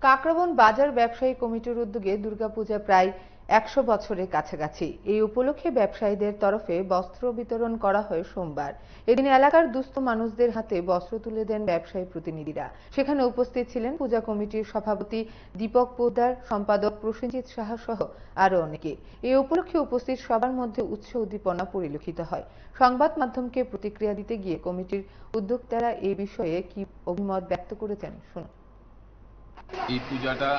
কাকরাবন বাজার ব্যবসায়ী কমিটির উদ্যোগে দুর্গাপূজা প্রায় ১০০ বছরের কাছাকাছি। এই উপলক্ষে ব্যবসায়ীদের তরফে বস্ত্র বিতরণ করা হয় সোমবার। এদিন এলাকার দুস্থ মানুষদের হাতে বস্ত্র তুলে দেন ব্যবসায়ী প্রতিনিধিরা। সেখানে উপস্থিত ছিলেন পূজা কমিটির সভাপতি দীপক পোদ্দার, সম্পাদক প্রসেনজিৎ সাহা সহ আরো অনেকে। এই উপলক্ষে উপস্থিত সবার মধ্যে উৎসাহ উদ্দীপনা পরিলক্ষিত হয়। সংবাদ মাধ্যমকে প্রতিক্রিয়া দিতে গিয়ে কমিটির উদ্যোক্তারা এই বিষয়ে কি অভিমত ব্যক্ত করেছেন শুনুন। এই পূজাটা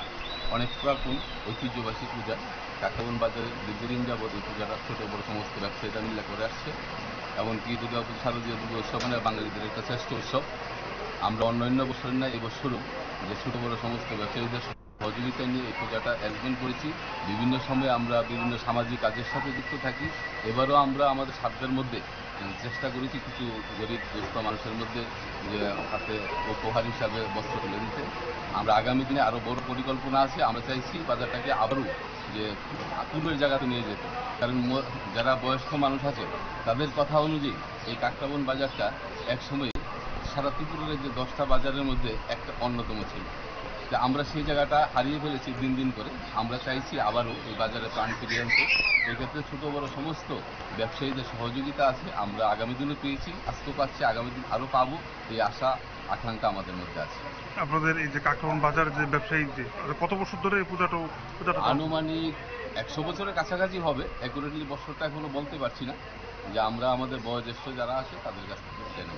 অনেক পুরাতন ঐতিহ্যবাহী পূজা। কাকরাবন বাজারে দীর্ঘদিন যাবৎ এই পূজাটা ছোট বড় সমস্ত ব্যবসায়ীরা মিলে করে আসছে। এমনকি দুর্গাপূজা, শারদীয় দুর্গা উৎসব মানে বাঙালিদের একটা শ্রেষ্ঠ উৎসব। আমরা অন্যান্য বছর না এবছরও যে ছোট বড় সমস্ত ব্যবসায়ীদের সহযোগিতা নিয়ে এই পূজাটা অ্যারেঞ্জমেন্ট করেছি। বিভিন্ন সময়ে আমরা বিভিন্ন সামাজিক কাজের সাথে যুক্ত থাকি। এবারও আমরা আমাদের সাধ্যের মধ্যে চেষ্টা করেছি কিছু গরিব দুস্থ মানুষের মধ্যে যে হাতে উপহার হিসাবে বস্ত্র তুলে দিতে। আমরা আগামী দিনে আরো বড় পরিকল্পনা আছে। আমরা চাইছি বাজারটাকে আবারও যে পূর্বের জায়গাতে নিয়ে যেতে, কারণ যারা বয়স্ক মানুষ আছে তাদের কথা অনুযায়ী এই কাকরাবন বাজারটা একসময় সারা ত্রিপুরার যে 10টা বাজারের মধ্যে একটা অন্যতম ছিল। আমরা সেই জায়গাটা হারিয়ে ফেলেছি দিন দিন করে। আমরা চাইছি আবারও এই বাজারে প্রাণ ফিরিয়ে আনতে। এক্ষেত্রে ছোট বড় সমস্ত ব্যবসায়ীদের সহযোগিতা আছে। আমরা আগামী দিনে পেয়েছি, আজকেও পাচ্ছি, আগামী দিন আরও পাবো, এই আশা আকাঙ্ক্ষা আমাদের মধ্যে আছে। আপনাদের এই যে কাকরাবন বাজার যে ব্যবসায়ী যে কত বছর ধরে এই পূজাটা আনুমানিক 100 বছরের কাছাকাছি হবে। অ্যাকুরেটলি বছরটা এখনো বলতে পারছি না, যে আমরা আমাদের বয়োজ্যেষ্ঠ যারা আছে তাদের কাছ থেকে জেনে